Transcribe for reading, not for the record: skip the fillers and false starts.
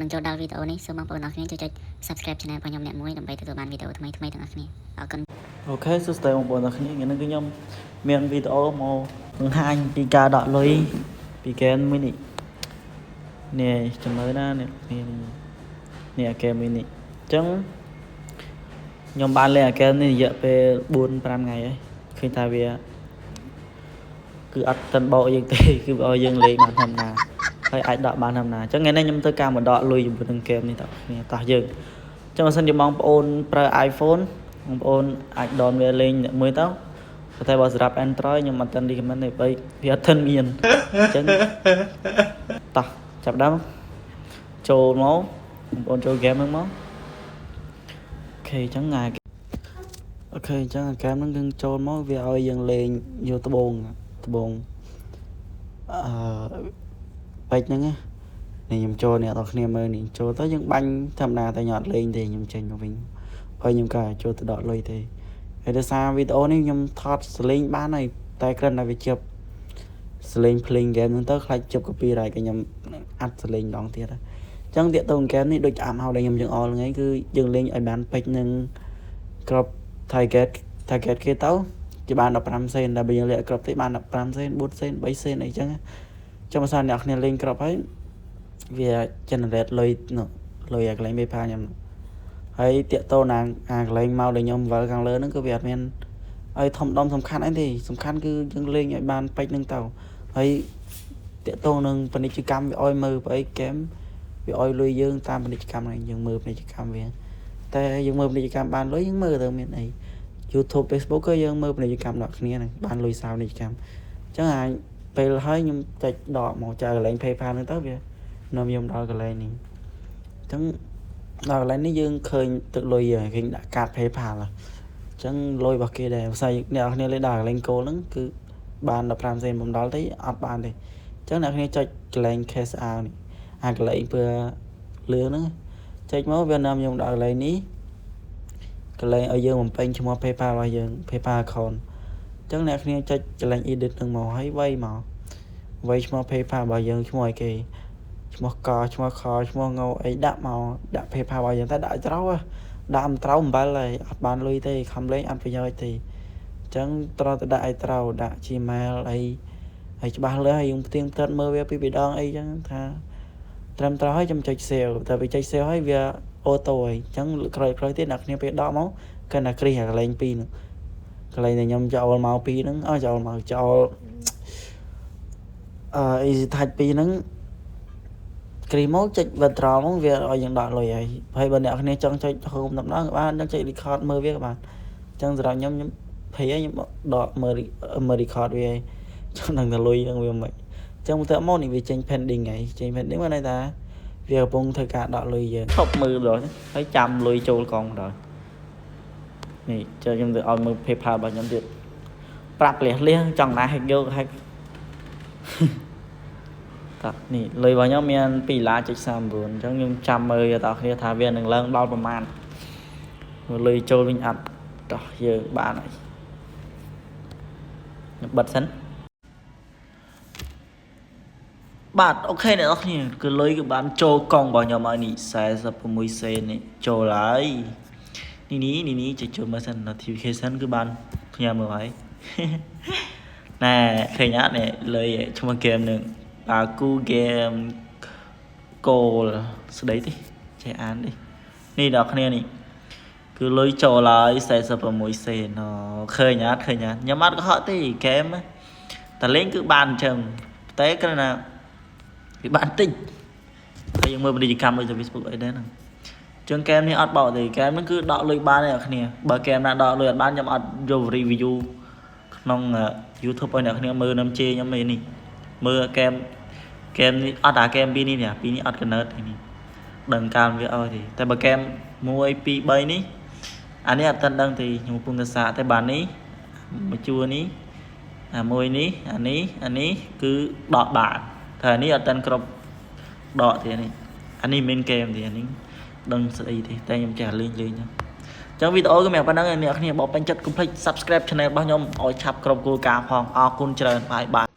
នឹងចូលដល់វីដេអូនេះសូមបងប្អូនអរគ្នាជួយចុច Subscribe Channel របស់ខ្ញុំអ្នកមួយដើម្បីទទួលបានវីដេអូថ្មីៗទាំងអស់គ្នាអរគុណអូខេសួស្តីបងប្អូនអរគ្នាថ្ងៃនេះគឺខ្ញុំមានវីដេអូមកបង្ហាញពីការដកលុយពីហ្គេមមួយនេះនេះចាំមើលណានេះនេះហ្គេមមួយនេះអញ្ចឹងខ្ញុំបានលេងហ្គេមនេះរយៈពេល4-5ថ្ងៃហើយឃើញថាវាគឺអត់ទាន់បោកយើងទេគឺឲ្យយើងលេងបានធម្មតាហើយអាចដកបានធម្មតាអញ្ចឹងថ្ងៃនេះខ្ញុំធ្វើការមកដកលុយជាមួយនឹងហ្គេមនេះតោះគ្នាតោះយើងអញ្ចឹងបើសិនជាបងប្អូនប្រើ iPhone បងប្អូនអាចដនវាលេងមួយទៅតែបើសម្រាប់ Android ខ្ញុំអត់ទាន់ recommend ទេបើវាអត់ទាន់មានអញ្ចឹងតោះចាប់ដើមចូលមកបងប្អូនចូល game ហ្នឹងមកអូខេអញ្ចឹងអូខេអញ្ចឹងហ្គេមហ្នឹងគឺចូលមកវាឲ្យយើងលេងយកត្បូងពេជ្រហ្នឹងនេះខ្ញុំចូលអ្នកនរគ្នាមើលនេះចូលទៅយើងបាញ់ធម្មតាតែខ្ញុំអត់លេងទេខ្ញុំចេញមកវិញហើយខ្ញុំក៏ចូលទៅដកលុយទេហើយដោយសារវីដេអូនេះខ្ញុំថតសលេងបានហើយតែគ្រាន់តែវាជិបសលេងភ្លេងហ្គេមហ្នឹងទៅខ្លាចជិប copyright ក៏ខ្ញុំអាត់សលេងម្ដងទៀតហើយអញ្ចឹងតាកតងហ្គេមនេះដូចអាប់ហៅដែលខ្ញុំយើងអល់ថ្ងៃគឺយើងលេងឲ្យបានពេជ្រនឹងក្រប target គេទៅជាបាន15សេនតែបើយើងលាក់ក្របទេបាន15សេន4សេន3សេនអីចឹងចាំបើសិនអ្នកគ្នាលេងក្របហើយវា generate លុយឲ្យកន្លែង PayPal ខ្ញុំហើយតាកតណាអាកន្លែងមកដែលខ្ញុំវល់ខាងលើហ្នឹងគឺវាអត់មានឲ្យធំដុំសំខាន់អីទេសំខាន់គឺយើងលេងឲ្យបានពេជ្រហ្នឹងទៅហើយតាកតនឹងពាណិជ្ជកម្មវាឲ្យមើលបើអីហ្គេមវាឲ្យលុយយើងតាមពាណិជ្ជកម្មហ្នឹងយើងមើលពាណិជ្ជកម្មវាតែយើងមើលពាណិជ្ជកម្មបានលុយយើងមើលទៅមានអី YouTube Facebook ក៏យើងមើលពាណិជ្ជកម្មដល់គ្នាហ្នឹងបានលុយសាវពាណិជ្ជកម្មអញ្ចឹងអាចពេលហើយខ្ញុំចុចដកមកចៅកន្លែង PayPal ហ្នឹងទៅវានាំខ្ញុំដល់កន្លែងនេះអញ្ចឹងដល់កន្លែងនេះយើងឃើញទឹកលុយឃើញដាក់កាត PayPal អញ្ចឹងលុយរបស់គេដែរផ្សាយអ្នកនរគ្នាលេងដល់កន្លែងគោលហ្នឹងគឺបាន15សេនបំដល់ទេអត់បានទេអញ្ចឹងអ្នកគ្នាចុចកន្លែង cash out នេះអាកន្លែងពើលឿងហ្នឹងចុចមកវានាំខ្ញុំដល់កន្លែងនេះកន្លែងឲ្យយើងបំពេញឈ្មោះ PayPal របស់យើង PayPal account អញ្ចឹងអ្នកគ្នាចុចកន្លែង edit ហ្នឹងមកហើយវាយឈ្មោះ PayPal របស់យើងឈ្មោះអីគេឈ្មោះកឈ្មោះខឈ្មោះងអីដាក់មកដាក់ PayPal របស់យើងតែដាក់ត្រូវដាក់មិនត្រូវអំបិលហើយអត់បានលុយទេខំលេងអត់ប្រយោជន៍ទេអញ្ចឹងត្រូវតែដាក់ឲ្យត្រូវដាក់ Gmail អីហើយច្បាស់លើហើយយើងផ្ទៀងផ្ទាត់មើលវាពីដងអីអញ្ចឹងថាត្រឹមត្រូវហើយចាំចុច save តែវាចុច save ហើយវាអូតូហើយអញ្ចឹងក្រោយទៀតអ្នកគ្នាពេលដកមកគិតថាគ្រីសកន្លែង2ហ្នឹងកន្លែងដែលខ្ញុំចូលមក2ហ្នឹងចូលeasy touch 2ហ្នឹងគ្រីមកចុច withdraw មកវាឲ្យយើងដកលុយហើយបើអ្នកគ្នាចង់ចុច home ដំណងក៏បានចង់ចុច record មើលវាក៏បានអញ្ចឹងសម្រាប់ខ្ញុំភ័យហើយខ្ញុំដកមើល record វាហើយចង់ដឹងថាលុយហ្នឹងវាមិនអញ្ចឹងទៅមកនេះវាចេញ pending ហើយចេញ pending មកន័យថាវាកំពុងធ្វើការដកលុយយើងឈប់មើលដល់ហើយចាំលុយចូលកងដល់នេះចូលខ្ញុំទៅឲ្យមើល PayPal របស់ខ្ញុំទៀតប្រាប់លះចង់ណា hack យក hack តោះនេះលុយរបស់ខ្ញុំមាន$2.39អញ្ចឹងខ្ញុំចាំមើលតើគ្នាថាវានឹងឡើងដល់ប្រមាណលុយចូលវិញអត់តោះយើងបានហើយខ្ញុំបិទសិនបាទអូខេអ្នកនរគ្នាគឺលុយក៏បានចូលកងរបស់ខ្ញុំហើយនេះ46សេននេះចូលហើយនេះចូលមើលសិន notification គឺបានផ្ញើមើលហើយណែឃើញអត់នេះលុយឈ្មោះ game នឹងបាគូ game គោលស្ដីទេចេះអានទេនេះអ្នកគ្នានេះគឺលុយចូលហើយ46សេនឃើញអត់ខ្ញុំអត់កុហកទេ game តែលេងគឺបានអញ្ចឹងតែគ្រាន់តែវាបានតិចហើយយើងមើលពាណិជ្ជកម្មដូចទៅ Facebook អីដែរហ្នឹងចឹងហ្គេមនេះអត់បោកទេហ្គេមហ្នឹងគឺដកលុយបានទេអ្នកគ្នាបើហ្គេមណាដកលុយអត់បានខ្ញុំអត់យក review ក្នុង YouTube ឲ្យអ្នកគ្នាមើលនឹមជេរខ្ញុំឯនេះមើលហ្គេមនេះអត់អាហ្គេមពីរនេះអត់កណើតនេះដឹងកាលវាអស់ទេតែបើហ្គេម1 2 3នេះអានេះអត់ទាន់ដឹងទេខ្ញុំកំពុងតែសាកតែបាននេះមួយជួរនេះអាមួយនេះអានេះគឺដកបានតែអានេះអត់ទាន់គ្រប់ដកទេនេះអានេះមិនហ្គេមទេអានេះដឹងស្អីទេតែខ្ញុំចេះលេងចឹងចឹងវីដេអូគឺមានប៉ុណ្ណឹងអ្នកគ្នាបើពេញចិត្តកុំភ្លេច Subscribe Channel របស់ខ្ញុំឲ្យឆាប់គ្រប់គោលការណ៍ផងអរគុណច្រើនបាយ